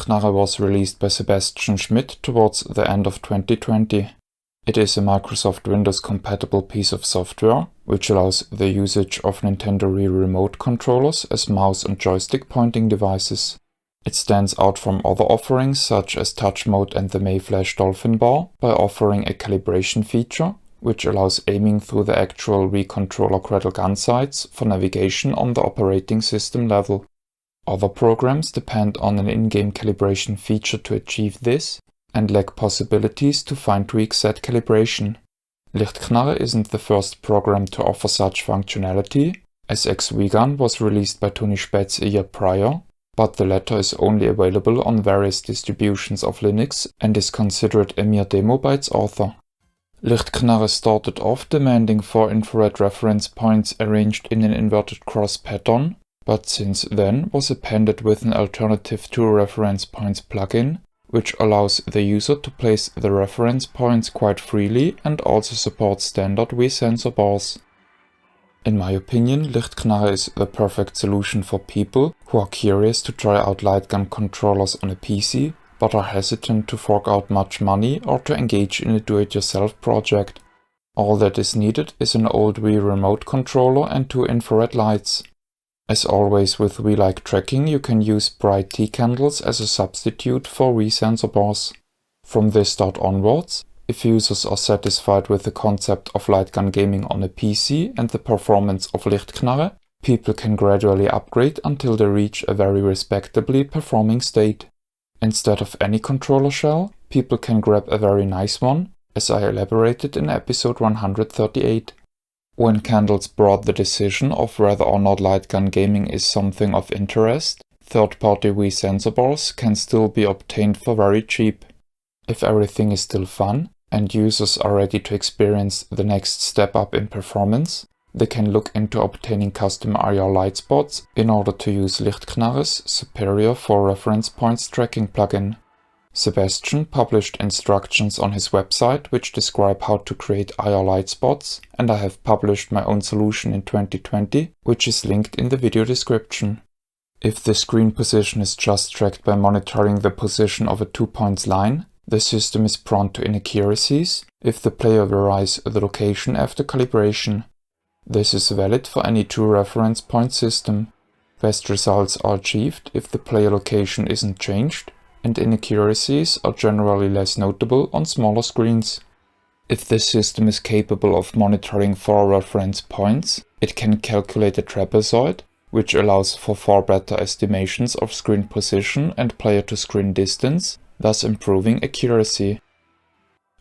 Lichtknarre was released by Sebastian Schmidt towards the end of 2020. It is a Microsoft Windows compatible piece of software, which allows the usage of Nintendo Wii Remote controllers as mouse and joystick pointing devices. It stands out from other offerings such as Touch Mode and the Mayflash Dolphin Bar by offering a calibration feature, which allows aiming through the actual Wii controller cradle gun sights for navigation on the operating system level. Other programs depend on an in-game calibration feature to achieve this, and lack possibilities to fine-tweak said calibration. Lichtknarre isn't the first program to offer such functionality, as X-Wigan was released by Tony Spätz a year prior, but the latter is only available on various distributions of Linux and is considered a mere demo by its author. Lichtknarre started off demanding 4 infrared reference points arranged in an inverted cross pattern, but since then was appended with an alternative 2 reference points plugin, which allows the user to place the reference points quite freely and also supports standard Wii sensor bars. In my opinion, Lichtknarre is the perfect solution for people who are curious to try out light gun controllers on a PC, but are hesitant to fork out much money or to engage in a do-it-yourself project. All that is needed is an old Wii Remote controller and 2 infrared lights. As always with Wii-like tracking, you can use bright T-candles as a substitute for Wii sensor bars. From this start onwards, if users are satisfied with the concept of light gun gaming on a PC and the performance of Lichtknarre, people can gradually upgrade until they reach a very respectably performing state. Instead of any controller shell, people can grab a very nice one, as I elaborated in episode 138. When Candles brought the decision of whether or not light gun gaming is something of interest, third-party Wii sensor bars can still be obtained for very cheap. If everything is still fun, and users are ready to experience the next step up in performance, they can look into obtaining custom IR light spots in order to use Lichtknarre's superior 4 reference points tracking plugin. Sebastian published instructions on his website which describe how to create IR light spots, and I have published my own solution in 2020, which is linked in the video description. If the screen position is just tracked by monitoring the position of a 2-point line, the system is prone to inaccuracies if the player varies the location after calibration. This is valid for any 2 reference point system. Best results are achieved if the player location isn't changed, and inaccuracies are generally less notable on smaller screens. If this system is capable of monitoring 4 reference points, it can calculate a trapezoid, which allows for far better estimations of screen position and player-to-screen distance, thus improving accuracy.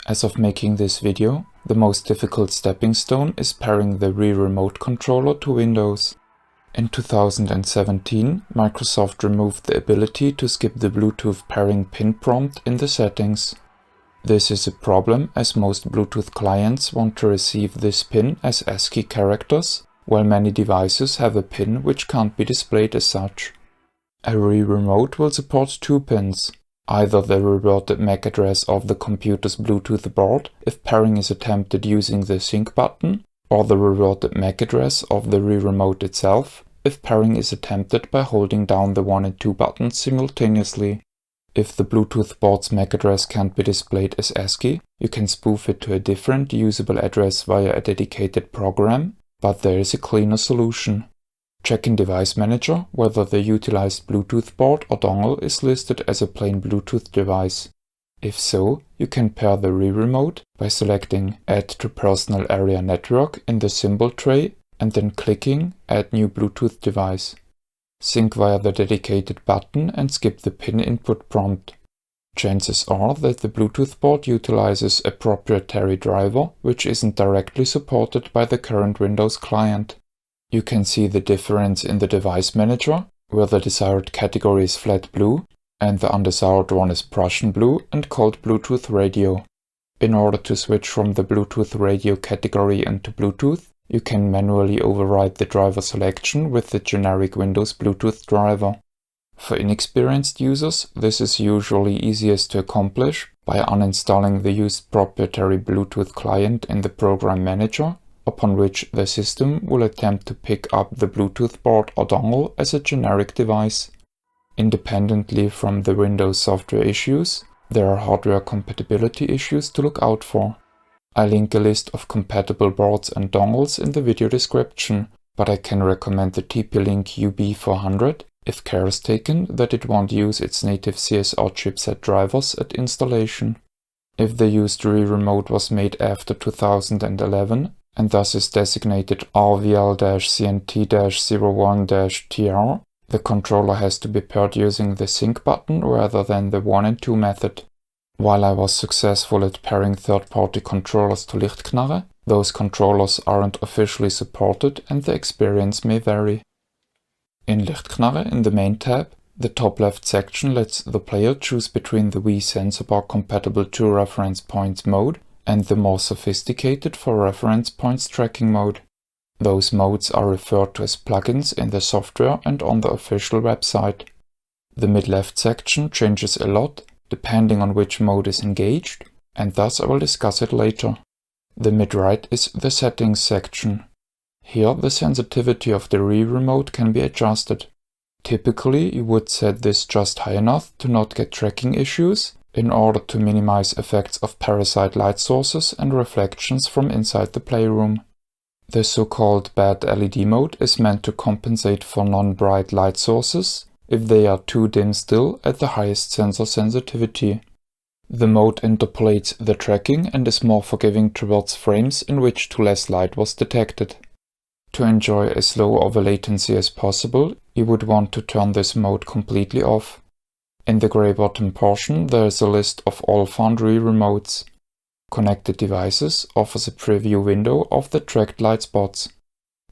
As of making this video, the most difficult stepping stone is pairing the Wii Remote controller to Windows. In 2017, Microsoft removed the ability to skip the Bluetooth pairing pin prompt in the settings. This is a problem as most Bluetooth clients want to receive this pin as ASCII characters, while many devices have a pin which can't be displayed as such. A Wii Remote will support 2 pins, either the reverted MAC address of the computer's Bluetooth board if pairing is attempted using the sync button, or the reverted MAC address of the Wii Remote itself if pairing is attempted by holding down the 1 and 2 buttons simultaneously. If the Bluetooth board's MAC address can't be displayed as ASCII, you can spoof it to a different usable address via a dedicated program, but there is a cleaner solution. Check in Device Manager whether the utilized Bluetooth board or dongle is listed as a plain Bluetooth device. If so, you can pair the Wii Remote by selecting Add to Personal Area Network in the symbol tray and then clicking Add New Bluetooth Device. Sync via the dedicated button and skip the pin input prompt. Chances are that the Bluetooth board utilizes a proprietary driver which isn't directly supported by the current Windows client. You can see the difference in the Device Manager, where the desired category is flat blue, and the undesired one is Prussian blue and called Bluetooth Radio. In order to switch from the Bluetooth radio category into Bluetooth, you can manually override the driver selection with the generic Windows Bluetooth driver. For inexperienced users, this is usually easiest to accomplish by uninstalling the used proprietary Bluetooth client in the Program Manager, upon which the system will attempt to pick up the Bluetooth board or dongle as a generic device. Independently from the Windows software issues, there are hardware compatibility issues to look out for. I link a list of compatible boards and dongles in the video description, but I can recommend the TP-Link UB400 if care is taken that it won't use its native CSR chipset drivers at installation. If the used Wii Remote was made after 2011 and thus is designated RVL-CNT-01-TR, the controller has to be paired using the sync button rather than the 1 and 2 method. While I was successful at pairing third-party controllers to Lichtknarre, those controllers aren't officially supported and the experience may vary. In Lichtknarre, in the main tab, the top left section lets the player choose between the Wii sensor bar compatible 2 reference points mode and the more sophisticated 4 reference points tracking mode. Those modes are referred to as plugins in the software and on the official website. The mid-left section changes a lot depending on which mode is engaged, and thus I will discuss it later. The mid-right is the settings section. Here the sensitivity of the Wii Remote can be adjusted. Typically you would set this just high enough to not get tracking issues in order to minimize effects of parasite light sources and reflections from inside the playroom. The so-called bad LED mode is meant to compensate for non-bright light sources if they are too dim still at the highest sensor sensitivity. The mode interpolates the tracking and is more forgiving towards frames in which too less light was detected. To enjoy as low of a latency as possible, you would want to turn this mode completely off. In the gray bottom portion there is a list of all found Wii Remotes. Connected Devices offers a preview window of the tracked light spots.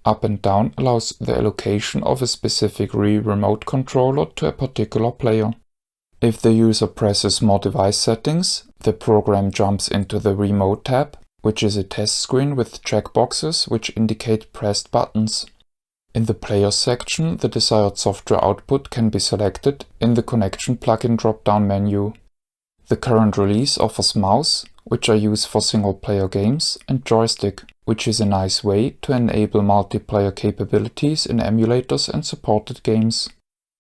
Up and down allows the allocation of a specific Wii Remote controller to a particular player. If the user presses More Device Settings, the program jumps into the Remote tab, which is a test screen with checkboxes which indicate pressed buttons. In the Players section, the desired software output can be selected in the Connection plugin drop-down menu. The current release offers mouse, which I use for single-player games, and joystick, which is a nice way to enable multiplayer capabilities in emulators and supported games.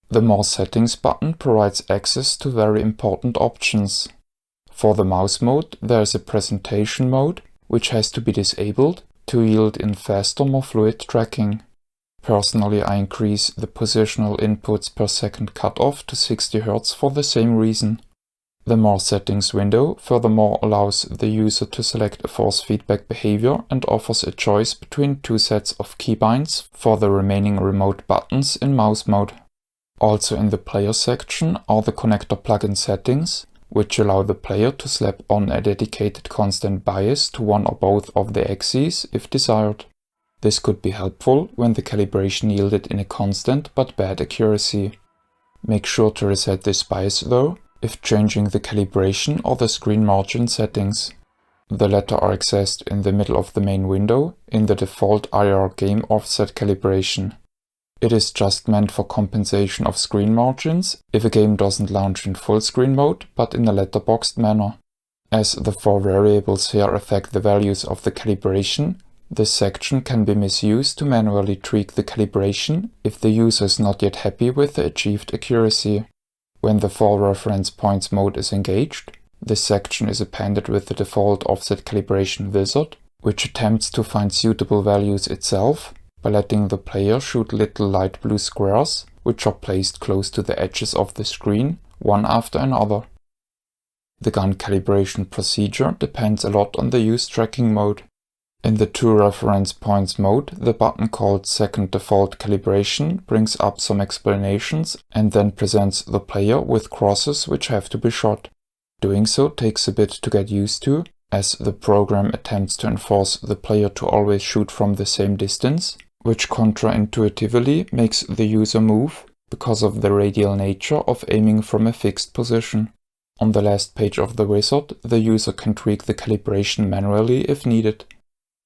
The More Settings button provides access to very important options. For the mouse mode, there is a presentation mode, which has to be disabled to yield in faster, more fluid tracking. Personally, I increase the positional inputs per second cutoff to 60 Hz for the same reason. The More Settings window furthermore allows the user to select a force feedback behavior and offers a choice between 2 sets of keybinds for the remaining remote buttons in mouse mode. Also in the Player section are the connector plugin settings, which allow the player to slap on a dedicated constant bias to one or both of the axes if desired. This could be helpful when the calibration yielded in a constant but bad accuracy. Make sure to reset this bias though, if changing the calibration or the screen margin settings. The latter are accessed in the middle of the main window in the default IR game offset calibration. It is just meant for compensation of screen margins if a game doesn't launch in full screen mode but in a letterboxed manner. As the 4 variables here affect the values of the calibration, this section can be misused to manually tweak the calibration if the user is not yet happy with the achieved accuracy. When the 4 reference points mode is engaged, this section is appended with the default offset calibration wizard, which attempts to find suitable values itself by letting the player shoot little light blue squares, which are placed close to the edges of the screen, one after another. The gun calibration procedure depends a lot on the used tracking mode. In the 2 reference points mode, the button called Second Default Calibration brings up some explanations and then presents the player with crosses which have to be shot. Doing so takes a bit to get used to, as the program attempts to enforce the player to always shoot from the same distance, which counterintuitively makes the user move because of the radial nature of aiming from a fixed position. On the last page of the wizard, the user can tweak the calibration manually if needed.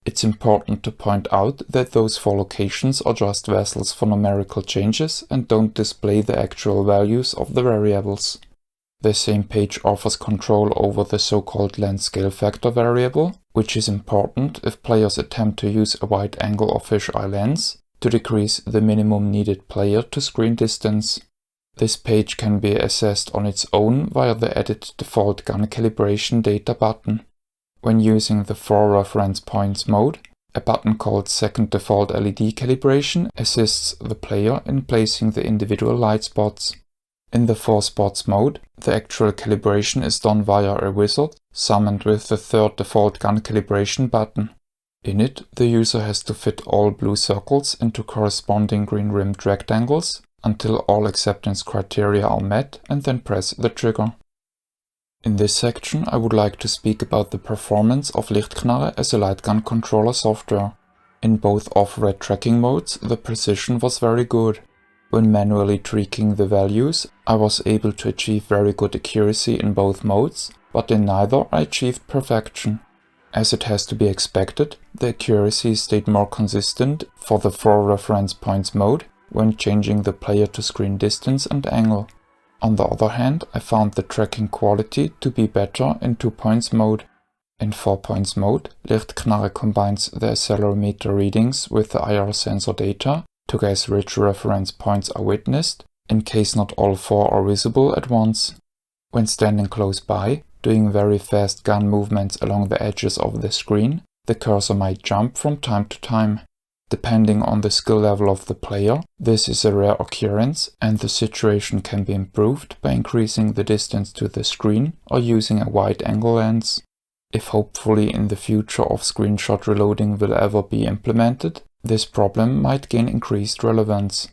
It's important to point out that those 4 locations are just vessels for numerical changes and don't display the actual values of the variables. The same page offers control over the so-called lens scale factor variable, which is important if players attempt to use a wide-angle or fisheye lens to decrease the minimum needed player to screen distance. This page can be accessed on its own via the Edit Default Gun Calibration data button. When using the 4 reference points mode, a button called Second Default LED Calibration assists the player in placing the individual light spots. In the 4 spots mode, the actual calibration is done via a wizard summoned with the 3rd Default Gun Calibration button. In it, the user has to fit all blue circles into corresponding green rimmed rectangles until all acceptance criteria are met, and then press the trigger. In this section, I would like to speak about the performance of Lichtknarre as a light gun controller software. In both off-red tracking modes, the precision was very good. When manually tweaking the values, I was able to achieve very good accuracy in both modes, but in neither I achieved perfection. As it has to be expected, the accuracy stayed more consistent for the 4 reference points mode when changing the player to screen distance and angle. On the other hand, I found the tracking quality to be better in 2 points mode. In 4 points mode, Lichtknarre combines the accelerometer readings with the IR sensor data to guess which reference points are witnessed, in case not all 4 are visible at once. When standing close by, doing very fast gun movements along the edges of the screen, the cursor might jump from time to time. Depending on the skill level of the player, this is a rare occurrence, and the situation can be improved by increasing the distance to the screen or using a wide-angle lens. If hopefully in the future off-screen shot reloading will ever be implemented, this problem might gain increased relevance.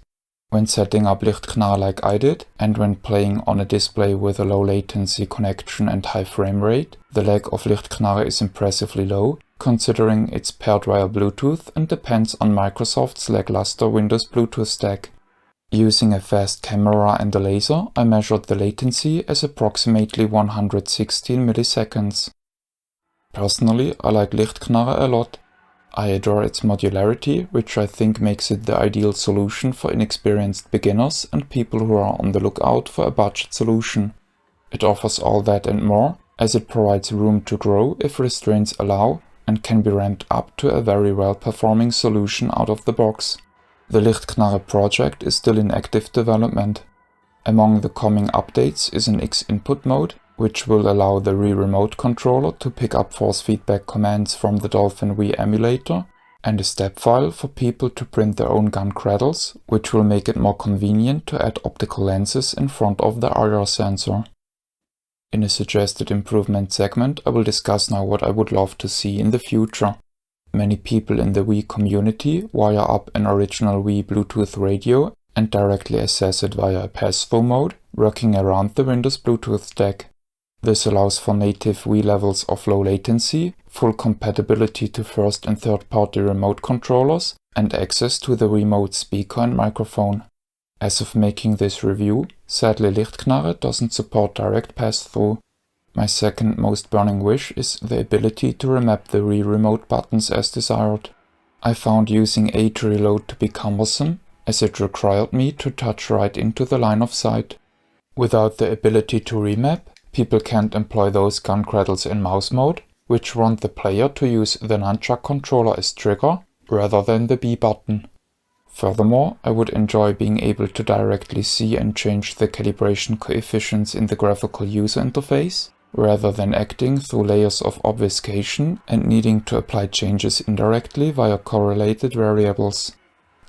When setting up Lichtknarre like I did, and when playing on a display with a low latency connection and high frame rate, the lag of Lichtknarre is impressively low, considering it's paired via Bluetooth and depends on Microsoft's lackluster Windows Bluetooth stack. Using a fast camera and a laser, I measured the latency as approximately 116 milliseconds. Personally, I like Lichtknarre a lot. I adore its modularity, which I think makes it the ideal solution for inexperienced beginners and people who are on the lookout for a budget solution. It offers all that and more, as it provides room to grow if restraints allow, and can be ramped up to a very well-performing solution out of the box. The Lichtknarre project is still in active development. Among the coming updates is an X-input mode, which will allow the Wii Remote controller to pick up force feedback commands from the Dolphin Wii emulator, and a step file for people to print their own gun cradles, which will make it more convenient to add optical lenses in front of the IR sensor. In a suggested improvement segment, I will discuss now what I would love to see in the future. Many people in the Wii community wire up an original Wii Bluetooth radio and directly access it via a pass-through mode, working around the Windows Bluetooth stack. This allows for native Wii levels of low latency, full compatibility to first and third-party remote controllers, and access to the WiiMote speaker and microphone. As of making this review, sadly Lichtknarre doesn't support direct pass-through. My second most burning wish is the ability to remap the Wii Remote buttons as desired. I found using A to reload to be cumbersome, as it required me to touch right into the line of sight. Without the ability to remap, people can't employ those gun cradles in mouse mode, which want the player to use the nunchuck controller as trigger, rather than the B button. Furthermore, I would enjoy being able to directly see and change the calibration coefficients in the graphical user interface, rather than acting through layers of obfuscation and needing to apply changes indirectly via correlated variables.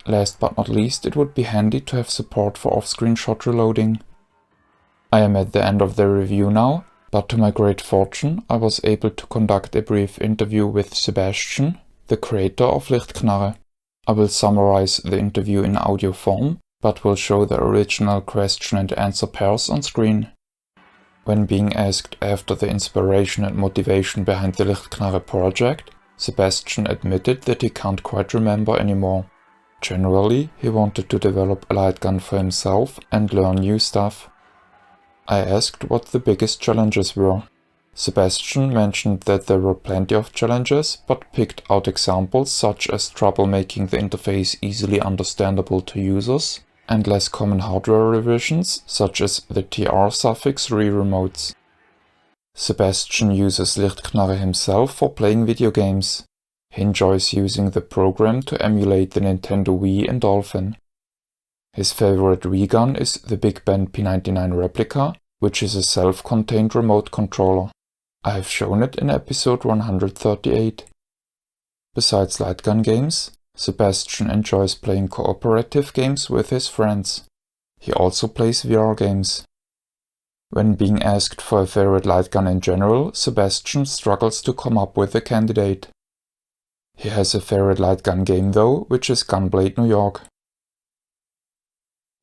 Last but not least, it would be handy to have support for off-screen shot reloading. I am at the end of the review now, but to my great fortune I was able to conduct a brief interview with Sebastian, the creator of Lichtknarre. I will summarize the interview in audio form, but will show the original question and answer pairs on screen. When being asked after the inspiration and motivation behind the Lichtknarre project, Sebastian admitted that he can't quite remember anymore. Generally, he wanted to develop a light gun for himself and learn new stuff. I asked what the biggest challenges were. Sebastian mentioned that there were plenty of challenges, but picked out examples such as trouble making the interface easily understandable to users, and less common hardware revisions such as the TR suffix Wii Remotes. Sebastian uses Lichtknarre himself for playing video games. He enjoys using the program to emulate the Nintendo Wii and Dolphin. His favorite Wii gun is the Big Ben P99 replica, which is a self-contained remote controller. I have shown it in episode 138. Besides light gun games, Sebastian enjoys playing cooperative games with his friends. He also plays VR games. When being asked for a favorite light gun in general, Sebastian struggles to come up with a candidate. He has a favorite light gun game though, which is Gunblade New York.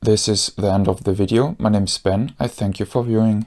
This is the end of the video. My name is Ben. I thank you for viewing.